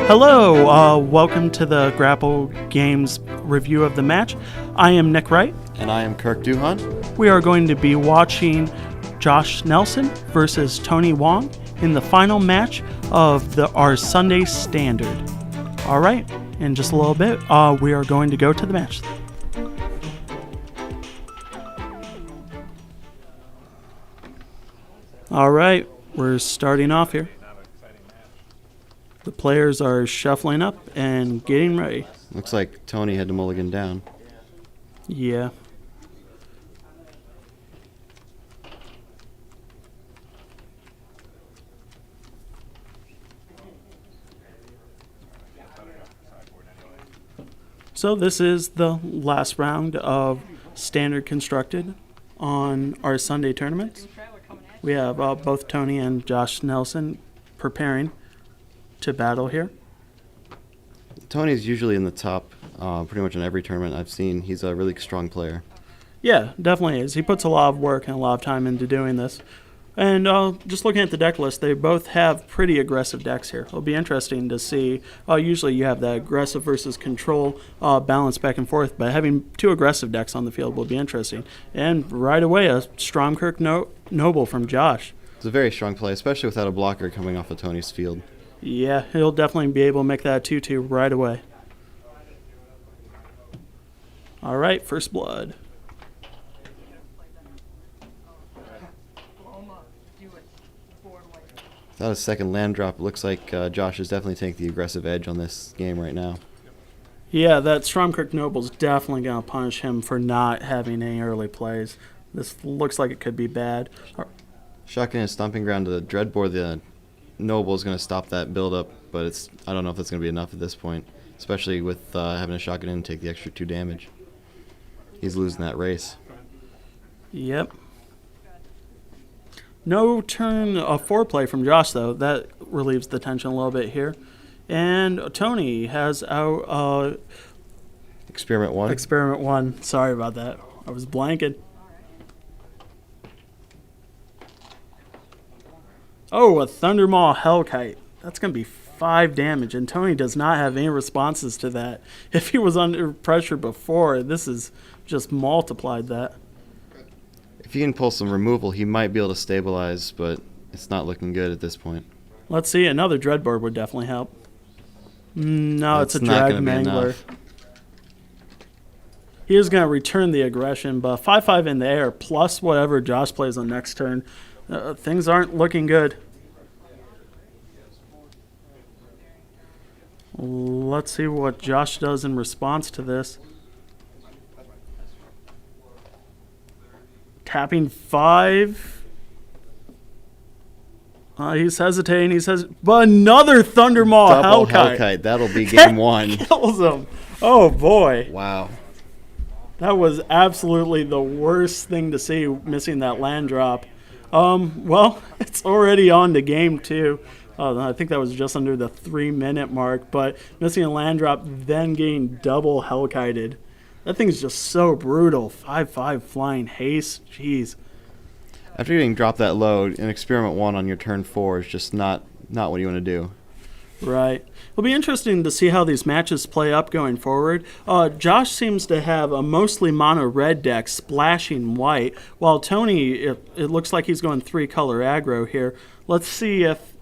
Hello, welcome to the Grapple Games review of the match. I am Nick Wright. And I am Kirk Duhon. We are going to be watching Josh Nelson versus Tony Wong in the final match of our Sunday Standard. All right, in just a little bit, we are going to go to the match. All right, we're starting off here. The players are shuffling up and getting ready. Looks like Tony had to mulligan down. Yeah. So this is the last round of Standard Constructed on our Sunday tournaments. We have both Tony and Josh Nelson preparing to battle here. Tony's usually in the top pretty much in every tournament I've seen. He's a really strong player. Yeah, definitely is. He puts a lot of work and a lot of time into doing this. And just looking at the deck list, they both have pretty aggressive decks here. It'll be interesting to see. Usually you have the aggressive versus control balance back and forth, but having two aggressive decks on the field will be interesting. And right away, a strong Kirk Noble from Josh. It's a very strong play, especially without a blocker coming off of Tony's field. Yeah, he'll definitely be able to make that 2-2 right away. All right, first blood. Without a second land drop, it looks like Josh is definitely taking the aggressive edge on this game right now. Yeah, that Stromkirk Noble's definitely going to punish him for not having any early plays. This looks like it could be bad. Shotgun is stomping ground to the Dreadboard. The Noble is going to stop that build-up, but I don't know if that's going to be enough at this point, especially with having a shotgun in and take the extra 2 damage. He's losing that race. Yep. No turn foreplay from Josh, though. That relieves the tension a little bit here. And Tony has out... Experiment 1? Experiment 1. Sorry about that. I was blanking. Oh, a Thundermaw Hellkite. That's going to be 5 damage, and Tony does not have any responses to that. If he was under pressure before, this is just multiplied that. If he can pull some removal, he might be able to stabilize, but it's not looking good at this point. Let's see. Another Dreadboard would definitely help. No, That's it's a not Drag gonna be Mangler. enough. He is going to return the aggression, but 5/5 in the air, plus whatever Josh plays on next turn. Things aren't looking good. Let's see what Josh does in response to this. Tapping 5. He's hesitating. But another Thundermaw Double Hellkite. Hellkite. That'll be game 1. Kills him. Oh, boy. Wow. That was absolutely the worst thing to see, missing that land drop. Well, it's already on to game 2. I think that was just under the 3-minute mark, but missing a land drop, then getting double Hellkited. That thing's just so brutal. 5/5 flying haste. Jeez. After getting dropped that low, an Experiment 1 on your turn 4 is just not what you want to do. Right. It'll be interesting to see how these matches play up going forward. Josh seems to have a mostly mono red deck splashing white, while Tony, it looks like he's going 3-color aggro here. Let's see if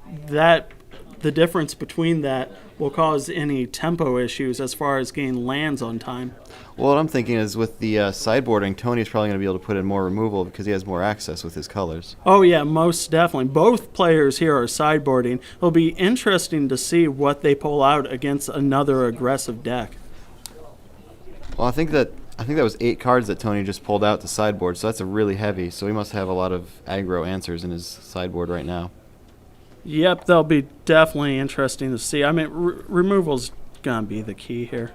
the difference between that will cause any tempo issues as far as getting lands on time. Well, what I'm thinking is with the sideboarding, Tony's probably going to be able to put in more removal because he has more access with his colors. Oh, yeah, most definitely. Both players here are sideboarding. It'll be interesting to see what they pull out against another aggressive deck. Well, I think that was 8 cards that Tony just pulled out to sideboard, so that's a really heavy. So he must have a lot of aggro answers in his sideboard right now. Yep, that'll be definitely interesting to see. I mean, removal's going to be the key here.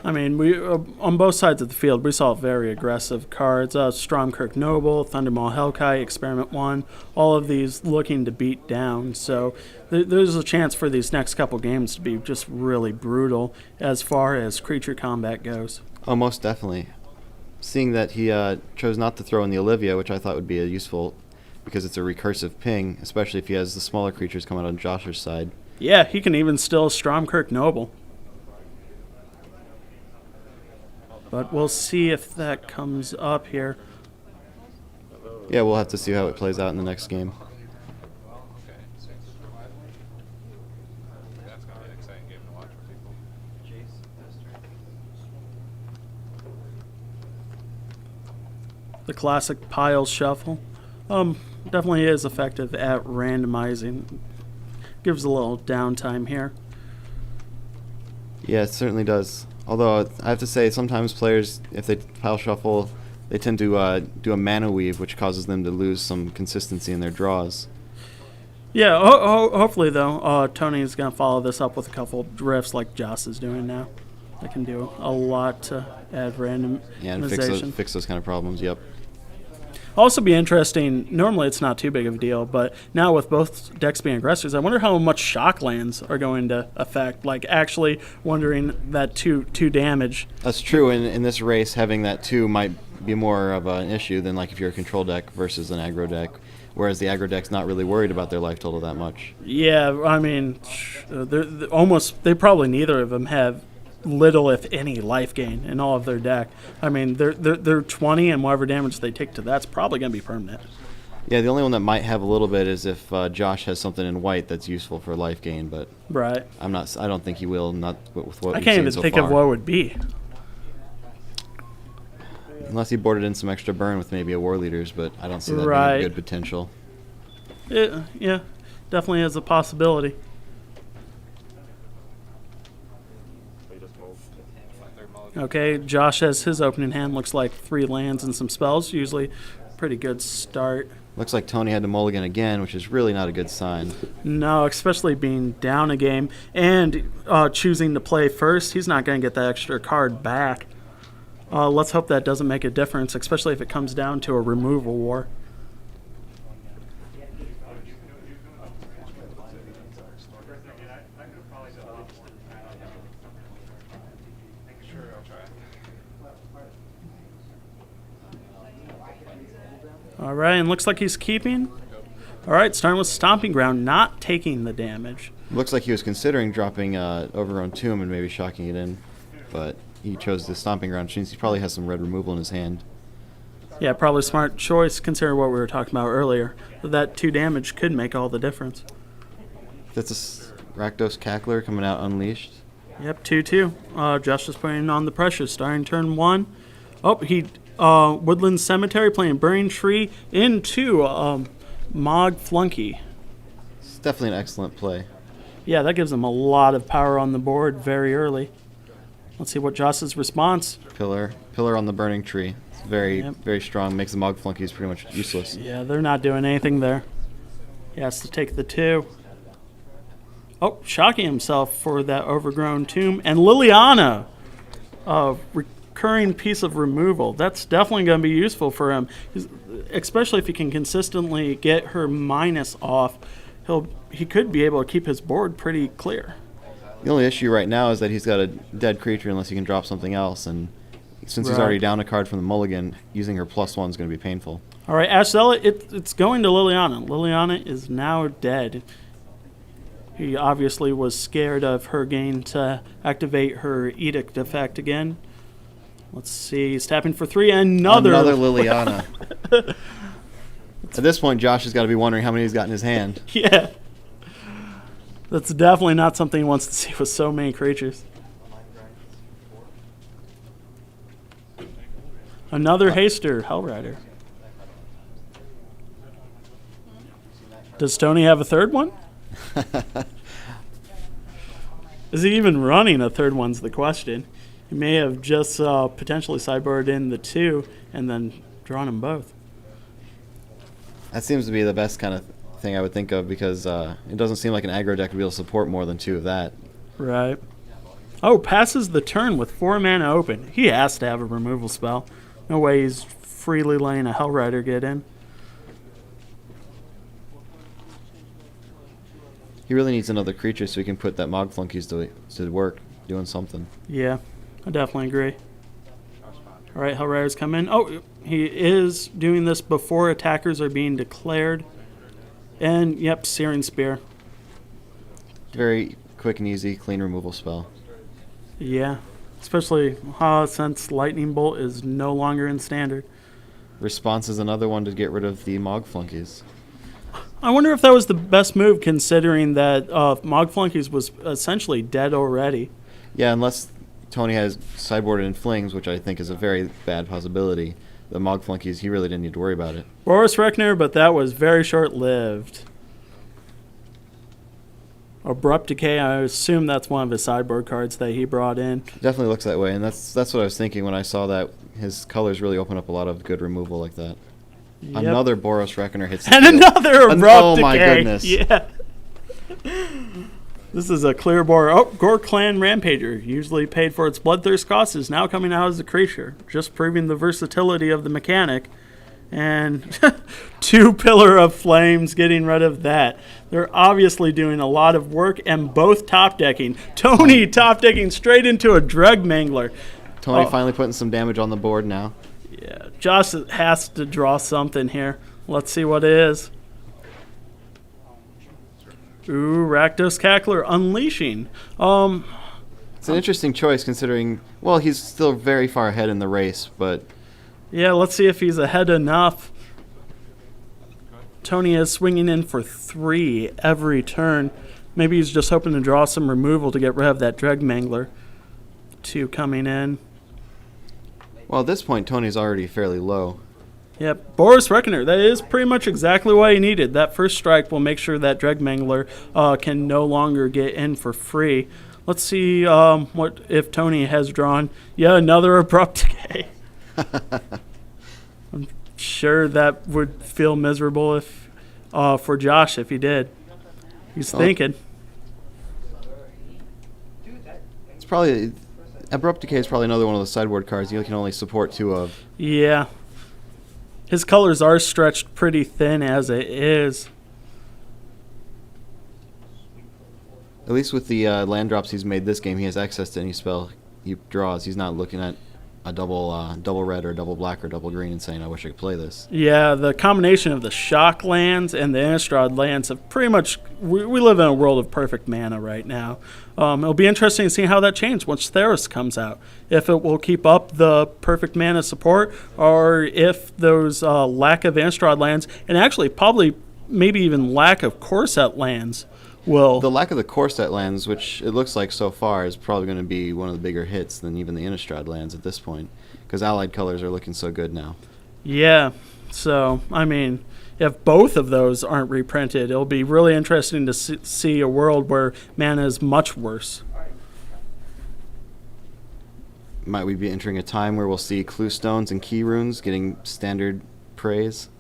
I mean, we on both sides of the field, we saw very aggressive cards. Stormkirk Noble, Thundermaw Hellkite, Experiment 1, all of these looking to beat down. So there's a chance for these next couple games to be just really brutal as far as creature combat goes. Oh, most definitely. Seeing that he chose not to throw in the Olivia, which I thought would be a useful, because it's a recursive ping, especially if he has the smaller creatures come out on Josh's side. Yeah, he can even still Stormkirk Noble. But we'll see if that comes up here. Yeah, we'll have to see how it plays out in the next game. The classic pile shuffle. Definitely is effective at randomizing. Gives a little downtime here. Yeah, it certainly does. Although I have to say, sometimes players, if they pile shuffle, they tend to do a mana weave, which causes them to lose some consistency in their draws. Yeah, hopefully though, Tony's gonna follow this up with a couple drifts like Joss is doing now. That can do a lot to add randomization. Yeah, and fix those kind of problems. Yep. Also be interesting, normally it's not too big of a deal, but now with both decks being aggressors, I wonder how much shock lands are going to affect, like actually wondering that two damage. That's true. In this race, having that 2 might be more of an issue than like if you're a control deck versus an aggro deck, whereas the aggro deck's not really worried about their life total that much. Yeah, I mean, they probably neither of them have little, if any, life gain in all of their deck. I mean, they're 20, and whatever damage they take to that's probably going to be permanent. Yeah, the only one that might have a little bit is if Josh has something in white that's useful for life gain, but right. I don't think he will. Not with what I we've can't seen even so think far. of what it would be. Unless he boarded in some extra burn with maybe a War Leaders, but I don't see that Right. being a good potential. Yeah, definitely has a possibility. Okay, Josh has his opening hand. Looks like 3 lands and some spells. Usually pretty good start. Looks like Tony had to mulligan again, which is really not a good sign. No, especially being down a game and choosing to play first. He's not going to get that extra card back. Let's hope that doesn't make a difference, especially if it comes down to a removal war. All right, and looks like he's keeping. All right, starting with Stomping Ground, not taking the damage. Looks like he was considering dropping Overgrown Tomb and maybe shocking it in, but he chose the Stomping Ground, which means he probably has some red removal in his hand. Yeah, probably a smart choice considering what we were talking about earlier. That 2 damage could make all the difference. That's a Rakdos Cackler coming out unleashed. Yep, 2-2. Josh is putting on the pressure, starting turn 1. Oh, he Woodland Cemetery playing Burning Tree into Mog Flunky. It's definitely an excellent play. Yeah, that gives him a lot of power on the board very early. Let's see what Joss's response. Pillar on the Burning Tree. It's very strong. Makes the Mog Flunkies pretty much useless. Yeah, they're not doing anything there. He has to take the 2. Oh, shocking himself for that Overgrown Tomb. And Liliana, recurring piece of removal. That's definitely going to be useful for him, especially if he can consistently get her minus off. He could be able to keep his board pretty clear. The only issue right now is that he's got a dead creature unless he can drop something else, and since he's already down a card from the mulligan, using her +1 is going to be painful. All right, Ash Zealot, it's going to Liliana. Liliana is now dead. He obviously was scared of her gain to activate her Edict effect again. Let's see, he's tapping for 3. Another Liliana. At this point, Josh has got to be wondering how many he's got in his hand. Yeah. That's definitely not something he wants to see with so many creatures. Another Haster, Hellrider. Does Tony have a third one? Is he even running a third one's the question. He may have just potentially sideboarded in the 2 and then drawn them both. That seems to be the best kind of thing I would think of, because it doesn't seem like an aggro deck would be able to support more than 2 of that. Right. Oh, passes the turn with 4 mana open. He has to have a removal spell. No way he's freely letting a Hellrider get in. He really needs another creature so he can put that Mog Flunkies to work, doing something. Yeah, I definitely agree. All right, Hellriders come in. Oh, he is doing this before attackers are being declared. And, yep, Searing Spear. Very quick and easy, clean removal spell. Yeah, especially since Lightning Bolt is no longer in Standard. Response is another one to get rid of the Mog Flunkies. I wonder if that was the best move, considering that Mog Flunkies was essentially dead already. Yeah, unless Tony has sideboarded in Flings, which I think is a very bad possibility. The Mog Flunkies, he really didn't need to worry about it. Boris Reckoner, but that was very short-lived. Abrupt Decay, I assume that's one of his sideboard cards that he brought in. Definitely looks that way, and that's what I was thinking when I saw that. His colors really open up a lot of good removal like that. Yep. Another Boros Reckoner hits the and field. another Abrupt Decay. Oh my goodness. Yeah. This is a clear bore. Oh, Gore Clan Rampager, usually paid for its Bloodthirst cost, is now coming out as a creature, just proving the versatility of the mechanic. And 2 Pillar of Flames, getting rid of that. They're obviously doing a lot of work, and both top decking. Tony top decking straight into a Drug Mangler. Tony finally putting some damage on the board now. Yeah, Josh has to draw something here. Let's see what it is. Ooh, Rakdos Cackler unleashing. It's an interesting choice considering, well, he's still very far ahead in the race, but... Yeah, let's see if he's ahead enough. Tony is swinging in for 3 every turn. Maybe he's just hoping to draw some removal to get rid of that Drug Mangler. 2 coming in. Well, at this point, Tony's already fairly low. Yep, Boris Reckoner, that is pretty much exactly what he needed. That first strike will make sure that Dreg Mangler can no longer get in for free. Let's see what if Tony has drawn. Yeah, another Abrupt Decay. I'm sure that would feel miserable if for Josh if he did. He's thinking. It's probably... Abrupt Decay is probably another one of the sideboard cards you can only support 2 of. Yeah. His colors are stretched pretty thin as it is. At least with the land drops he's made this game, he has access to any spell he draws. He's not looking at a double red or double black or double green and saying, I wish I could play this. Yeah, the combination of the shock lands and the Innistrad lands have pretty much... We live in a world of perfect mana right now. It'll be interesting to see how that changes once Theros comes out. If it will keep up the perfect mana support, or if those lack of Innistrad lands, and actually probably maybe even lack of core set lands, will... The lack of the core set lands, which it looks like so far is probably going to be one of the bigger hits than even the Innistrad lands at this point, because allied colors are looking so good now. Yeah, so, I mean, if both of those aren't reprinted, it'll be really interesting to see a world where mana is much worse. Might we be entering a time where we'll see clue stones and key runes getting standard praise?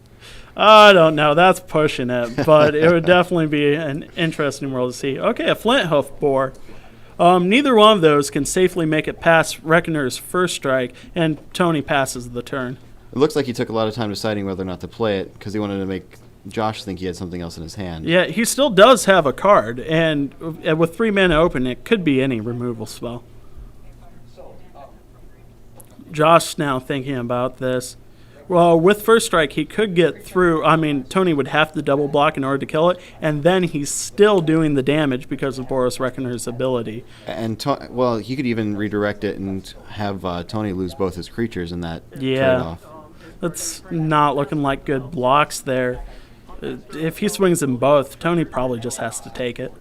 I don't know. That's pushing it, but it would definitely be an interesting world to see. Okay, a Flint Hoof Boar. Neither one of those can safely make it past Reckoner's first strike, and Tony passes the turn. It looks like he took a lot of time deciding whether or not to play it because he wanted to make Josh think he had something else in his hand. Yeah, he still does have a card, and with 3 mana open, it could be any removal spell. Josh now thinking about this. Well, with first strike, he could get through. I mean, Tony would have to double block in order to kill it, and then he's still doing the damage because of Boris Reckoner's ability. And, well, he could even redirect it and have Tony lose both his creatures in that trade-off. That's not looking like good blocks there. If he swings them both, Tony probably just has to take it.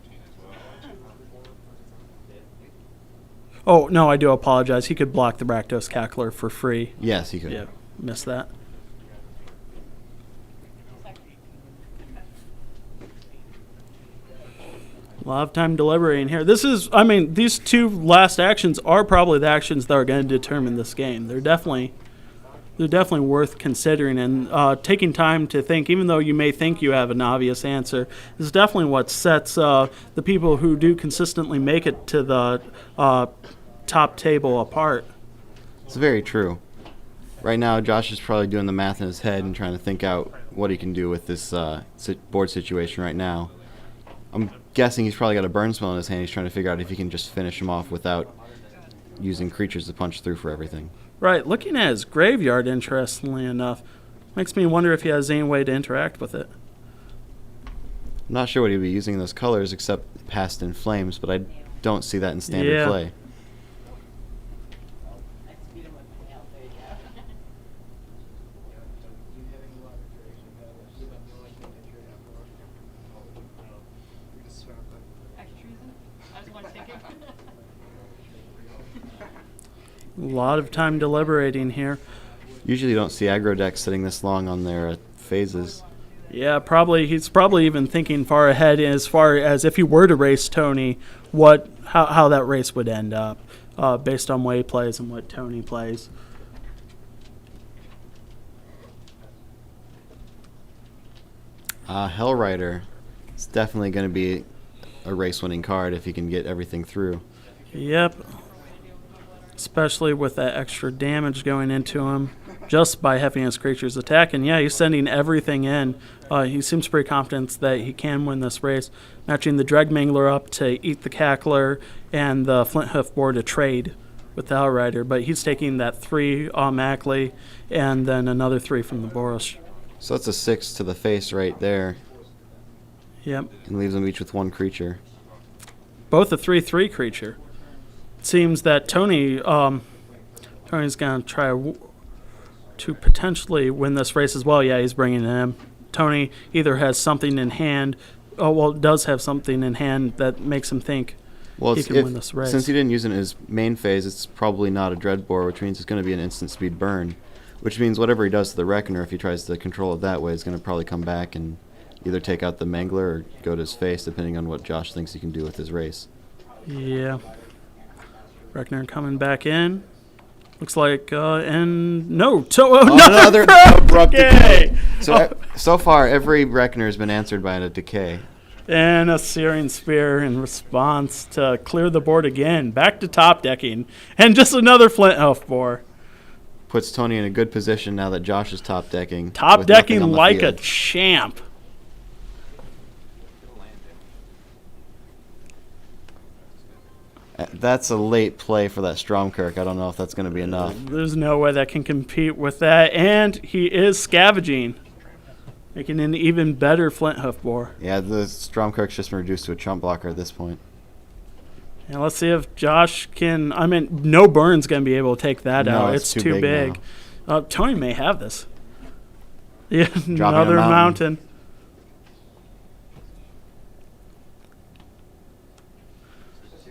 Oh, no, I do apologize. He could block the Rakdos Cackler for free. Yes, he could. Yeah. Missed that. A lot of time deliberating here. This is, I mean, these 2 last actions are probably the actions that are going to determine this game. They're definitely they're definitely worth considering, and taking time to think, even though you may think you have an obvious answer, is definitely what sets the people who do consistently make it to the top table apart. It's very true. Right now, Josh is probably doing the math in his head and trying to think out what he can do with this board situation right now. I'm guessing he's probably got a burn spell in his hand. He's trying to figure out if he can just finish him off without using creatures to punch through for everything. Right, looking at his graveyard, interestingly enough, makes me wonder if he has any way to interact with it. I'm not sure what he'd be using in those colors except Past in Flames, but I don't see that in standard play. A lot of time deliberating here. Usually you don't see aggro decks sitting this long on their phases. Yeah, he's probably even thinking far ahead as far as if he were to race Tony, how that race would end up, based on what he plays and what Tony plays. Hellrider is definitely going to be a race-winning card if he can get everything through. Yep. Especially with that extra damage going into him just by having his creatures attack. And yeah, he's sending everything in. He seems pretty confident that he can win this race, matching the Dreg Mangler up to eat the Cackler and the Flint Hoof board to trade with the Hellrider. But he's taking that 3 automatically and then another 3 from the Boros. So that's a 6 to the face right there. Yep. And leaves them each with 1 creature. Both a 3/3 creature. Seems that Tony's going to try to potentially win this race as well. Yeah, he's bringing it in. Tony either has something in hand, does have something in hand that makes him think he can win this race. Since he didn't use it in his main phase, it's probably not a Dreadbore, which means it's going to be an instant speed burn, which means whatever he does to the Reckoner, if he tries to control it that way, is going to probably come back and either take out the Mangler or go to his face, depending on what Josh thinks he can do with his race. Yeah. Reckoner coming back in. Looks like, another abrupt decay. So far, every Reckoner has been answered by a decay. And a Searing Spear in response to clear the board again. Back to top decking. And just another Flint Elf boar. Puts Tony in a good position now that Josh is top decking. Top decking like a champ. That's a late play for that Stromkirk. I don't know if that's going to be enough. There's no way that can compete with that. And he is scavenging, making an even better Flint Hoof boar. Yeah, the Stromkirk's just been reduced to a chump blocker at this point. And let's see if Josh can... no Burn's going to be able to take that out. It's too big. Tony may have this. Yeah, another mountain.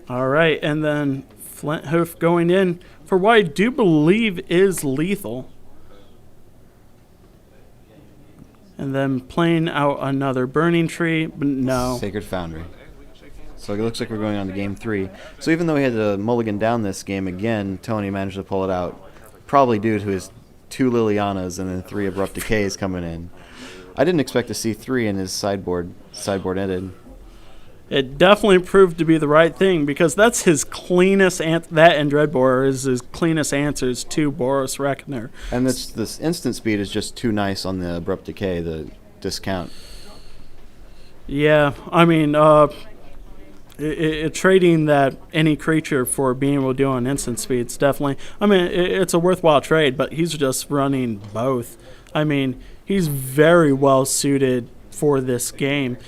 All right, and then Flint Hoof going in for what I do believe is lethal. And then playing out another Burning Tree, but no. Sacred Foundry. So it looks like we're going on to game 3. So even though he had to mulligan down this game again, Tony managed to pull it out. Probably due to his 2 Lilianas and then 3 Abrupt Decays coming in. I didn't expect to see 3 in his sideboard ended. It definitely proved to be the right thing because that's his cleanest, that and Dreadbore is his cleanest answers to Boros Reckoner. And this instant speed is just too nice on the Abrupt Decay, the discount. Yeah, trading that any creature for being able to do on instant speed is definitely, it's a worthwhile trade, but he's just running both. He's very well suited for this game.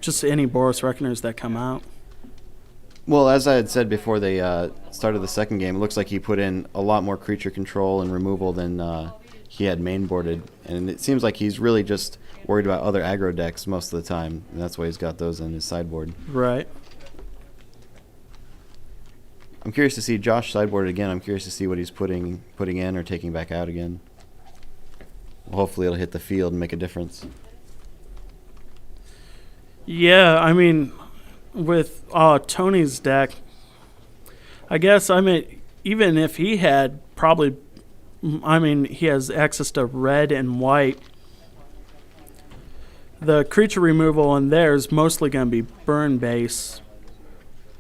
Just any Boros Reckoners that come out. Well, as I had said before they started the second game, it looks like he put in a lot more creature control and removal than he had mainboarded. And it seems like he's really just worried about other aggro decks most of the time. And that's why he's got those in his sideboard. Right. I'm curious to see Josh sideboard again. I'm curious to see what he's putting in or taking back out again. Well, hopefully it'll hit the field and make a difference. Yeah, with Tony's deck, I guess, even if he had probably I mean, he has access to red and white. The creature removal in there is mostly going to be burn base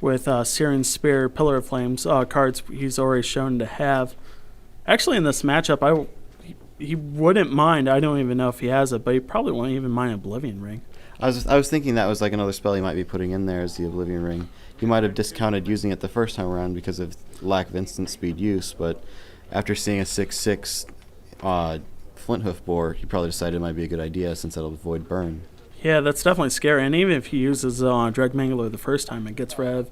with Searing Spear, Pillar of Flames cards he's already shown to have. Actually, in this matchup, he wouldn't mind. I don't even know if he has it, but he probably won't even mind Oblivion Ring. I was thinking that was like another spell he might be putting in there as the Oblivion Ring. He might have discounted using it the first time around because of lack of instant speed use, but after seeing a 6/6 Flint Hoof boar, he probably decided it might be a good idea since that'll avoid burn. Yeah, that's definitely scary. And even if he uses Dreg Mangler the first time, it gets rid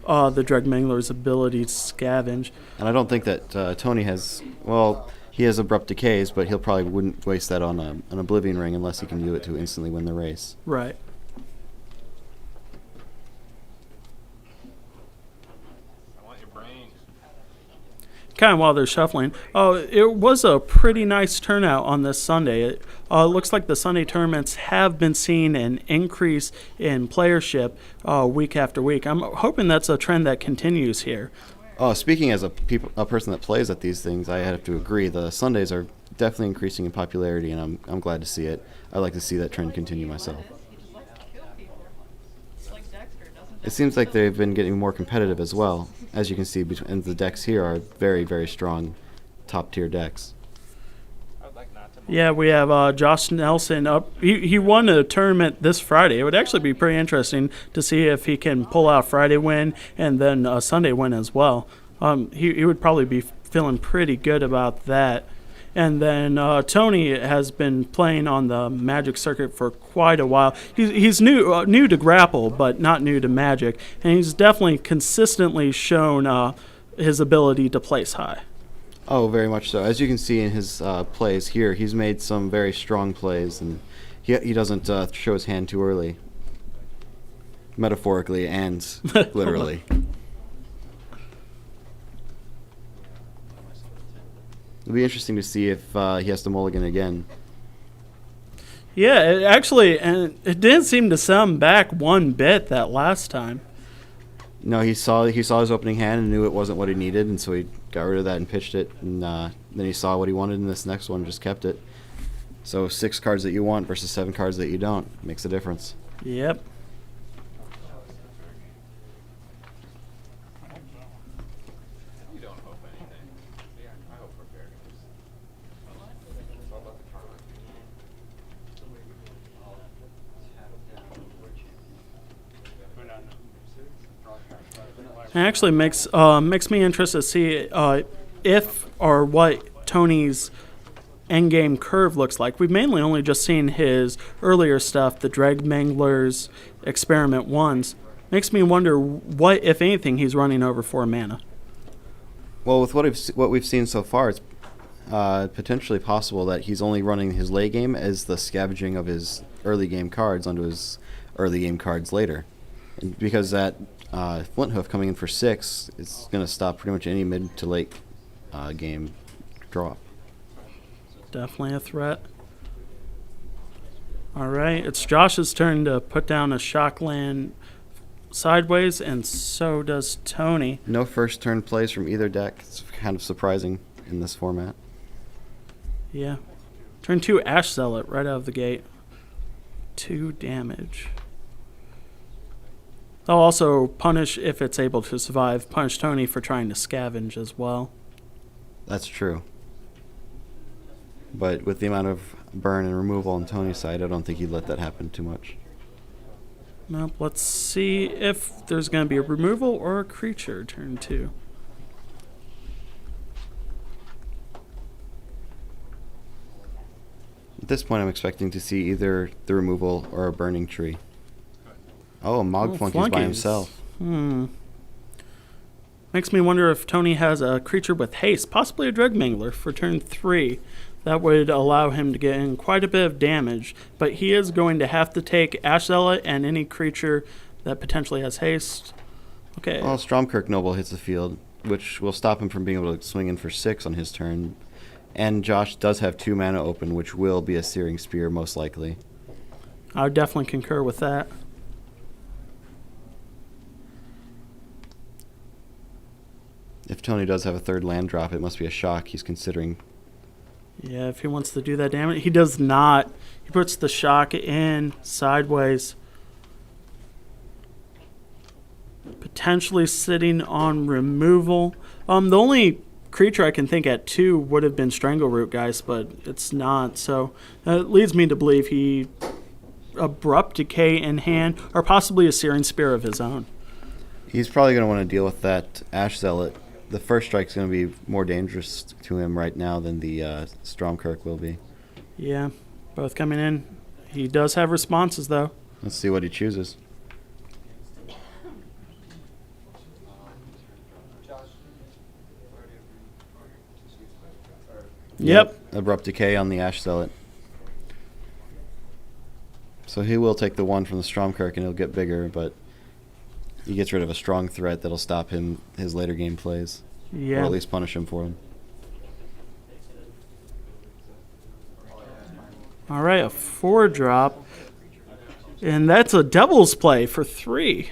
of the Dreg Mangler's ability to scavenge. And I don't think that Tony has, well, he has Abrupt Decays, but he'll probably wouldn't waste that on an Oblivion Ring unless he can do it to instantly win the race. Right. Kind of while they're shuffling. It was a pretty nice turnout on this Sunday. It looks like the Sunday tournaments have been seeing an increase in playership week after week. I'm hoping that's a trend that continues here. Speaking as a person that plays at these things, I have to agree. The Sundays are definitely increasing in popularity, and I'm glad to see it. I like to see that trend continue myself. It seems like they've been getting more competitive as well. As you can see, and the decks here are very, very strong, top-tier decks. Yeah, we have Josh Nelson up. He won a tournament this Friday. It would actually be pretty interesting to see if he can pull out Friday win and then a Sunday win as well. He would probably be feeling pretty good about that. And then Tony has been playing on the Magic circuit for quite a while. He's new to Grapple, but not new to Magic. And he's definitely consistently shown his ability to place high. Oh, very much so. As you can see in his plays here, he's made some very strong plays, and he doesn't show his hand too early, metaphorically and literally. It'll be interesting to see if he has to mulligan again. Yeah, and it didn't seem to set him back one bit that last time. No, he saw his opening hand and knew it wasn't what he needed, and so he got rid of that and pitched it. And then he saw what he wanted in this next one, just kept it. So 6 cards that you want versus 7 cards that you don't makes a difference. Yep. It actually makes me interested to see if or what Tony's endgame curve looks like. We've mainly only just seen his earlier stuff, the Dreg Manglers, Experiment 1s. Makes me wonder what, if anything, he's running over 4 mana. Well, with what we've seen so far, it's potentially possible that he's only running his late game as the scavenging of his early game cards onto his early game cards later. And because that Flint Hoof coming in for 6 is going to stop pretty much any mid to late game drop. Definitely a threat. All right, it's Josh's turn to put down a shock land sideways, and so does Tony. No first turn plays from either deck. It's kind of surprising in this format. Yeah. Turn 2 Ash Zealot right out of the gate. 2 damage. They'll also punish, if it's able to survive, punish Tony for trying to scavenge as well. That's true. But with the amount of burn and removal on Tony's side, I don't think he'd let that happen too much. Nope. Let's see if there's going to be a removal or a creature turn 2. At this point, I'm expecting to see either the removal or a burning tree. Oh, Mog Flunky's by himself. Makes me wonder if Tony has a creature with haste, possibly a Dreg Mangler for turn 3. That would allow him to get in quite a bit of damage, but he is going to have to take Ash Zealot and any creature that potentially has haste. Okay. Well, Stromkirk Noble hits the field, which will stop him from being able to swing in for 6 on his turn. And Josh does have 2 mana open, which will be a Searing Spear most likely. I would definitely concur with that. If Tony does have a 3rd land drop, it must be a shock. He's considering Yeah, if he wants to do that damage. He does not. He puts the shock in sideways. Potentially sitting on removal. The only creature I can think at 2 would have been Strangleroot, guys, but it's not. So it leads me to believe he Abrupt Decay in hand, or possibly a Searing Spear of his own. He's probably going to want to deal with that Ash Zealot. The first strike's going to be more dangerous to him right now than the Stromkirk will be. Yeah, both coming in. He does have responses, though. Let's see what he chooses. Yep. Abrupt Decay on the Ash Zealot. So he will take the 1 from the Stromkirk and he'll get bigger, but he gets rid of a strong threat that'll stop him his later game plays. Yeah. Or at least punish him for him. All right, a 4-drop. And that's a Devil's Play for 3.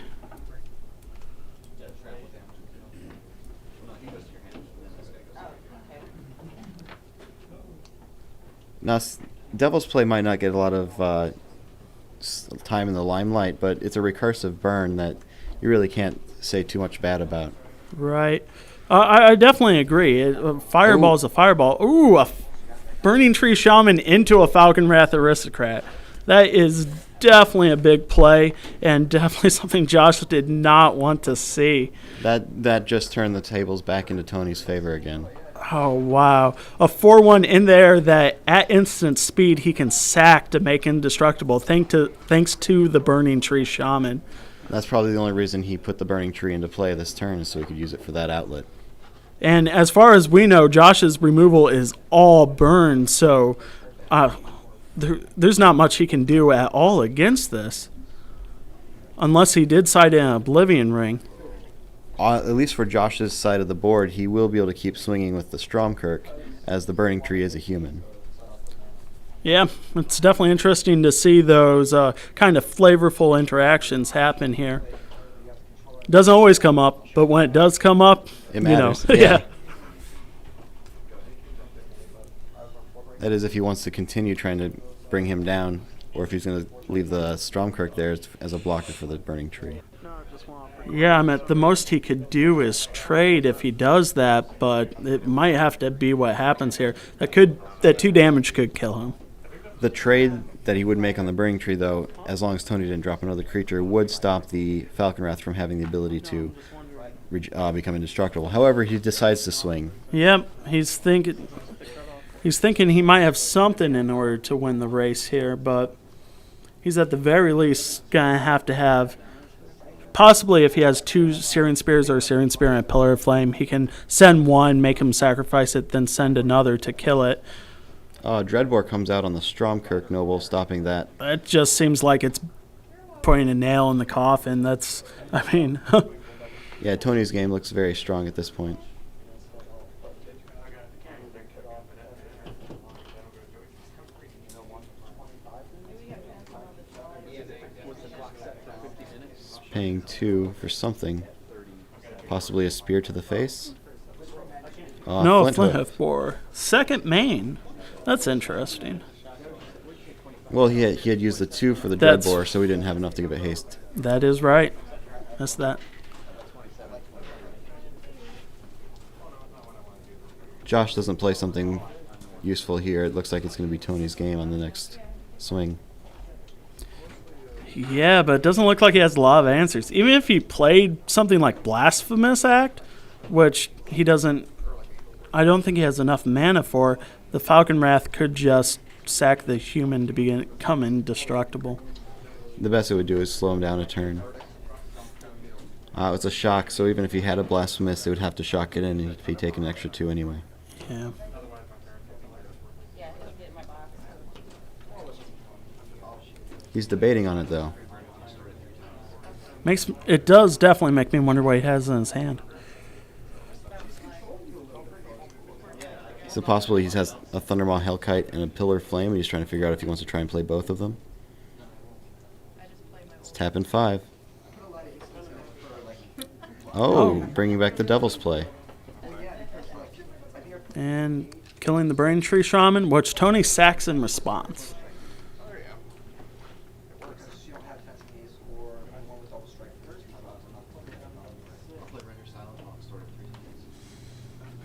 Now, Devil's Play might not get a lot of time in the limelight, but it's a recursive burn that you really can't say too much bad about. Right. I definitely agree. A fireball is a fireball. Ooh, a Burning Tree Shaman into a Falcon Wrath Aristocrat. That is definitely a big play, and definitely something Josh did not want to see. That just turned the tables back into Tony's favor again. Oh, wow. A 4-1 in there that at instant speed he can sack to make indestructible thanks to the Burning Tree Shaman. That's probably the only reason he put the Burning Tree into play this turn, is so he could use it for that outlet. And as far as we know, Josh's removal is all burn, so there's not much he can do at all against this. Unless he did side in an Oblivion Ring. At least for Josh's side of the board, he will be able to keep swinging with the Stromkirk, as the Burning Tree is a human. Yeah, it's definitely interesting to see those kind of flavorful interactions happen here. Doesn't always come up, but when it does come up, it matters. Yeah. That is if he wants to continue trying to bring him down, or if he's going to leave the Stromkirk there as a blocker for the Burning Tree. Yeah, I mean, the most he could do is trade if he does that, but it might have to be what happens here. That 2 damage could kill him. The trade that he would make on the Burning Tree, though, as long as Tony didn't drop another creature, would stop the Falcon Wrath from having the ability to become indestructible. However, he decides to swing. Yep, he's thinking he might have something in order to win the race here, but he's at the very least going to have, possibly if he has 2 Searing Spears or a Searing Spear and a Pillar of Flame, he can send 1, make him sacrifice it, then send another to kill it. Dreadbore comes out on the Stromkirk Noble, stopping that. It just seems like it's putting a nail in the coffin. Yeah, Tony's game looks very strong at this point. He's paying 2 for something. Possibly a spear to the face? No, Flint Hoof Boar. Second main. That's interesting. Well, he had used the 2 for the Dreadbore, so he didn't have enough to give it haste. That is right. That's that. Josh doesn't play something useful here. It looks like it's going to be Tony's game on the next swing. Yeah, but it doesn't look like he has a lot of answers. Even if he played something like Blasphemous Act, which he doesn't, I don't think he has enough mana for, the Falcon Wrath could just sack the human to become indestructible. The best it would do is slow him down a turn. It's a shock, so even if he had a Blasphemous, they would have to shock it in if he take an extra 2 anyway. Yeah. He's debating on it, though. It does definitely make me wonder what he has in his hand. Is it possible he has a Thundermaw Hellkite and a Pillar of Flame, and he's trying to figure out if he wants to try and play both of them? It's tapping 5. Oh, bringing back the Devil's Play. And killing the Braintree Shaman, which Tony sacks in response.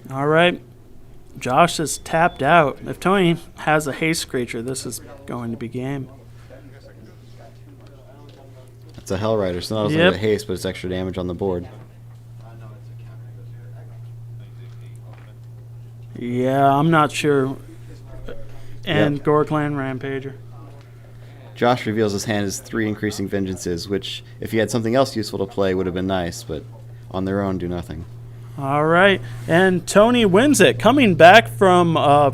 All right. Josh is tapped out. If Tony has a haste creature, this is going to be game. It's a Hell Rider, so not only a haste, but it's extra damage on the board. Yeah, I'm not sure. And Gorkland Rampager. Josh reveals his hand as 3 increasing vengeances, which, if he had something else useful to play, would have been nice, but on their own do nothing. All right, and Tony wins it, coming back from a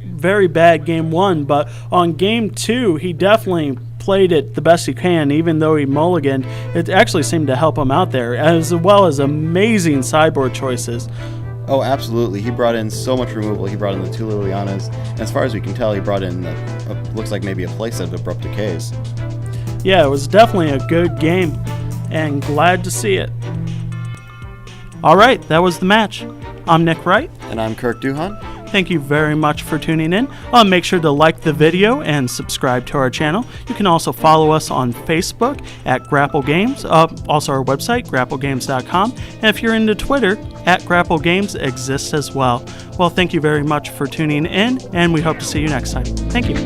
very bad game 1, but on game 2, he definitely played it the best he can, even though he mulliganed. It actually seemed to help him out there, as well as amazing sideboard choices. Oh, absolutely. He brought in so much removal. He brought in the 2 Lilianas, and as far as we can tell, he brought in, looks like maybe a playset of Abrupt Decays. Yeah, it was definitely a good game, and glad to see it. All right, that was the match. I'm Nick Wright. And I'm Kirk Duhon. Thank you very much for tuning in. Make sure to like the video and subscribe to our channel. You can also follow us on Facebook at Grapple Games, also our website, grapplegames.com. And if you're into Twitter, at Grapple Games exists as well. Well, thank you very much for tuning in, and we hope to see you next time. Thank you.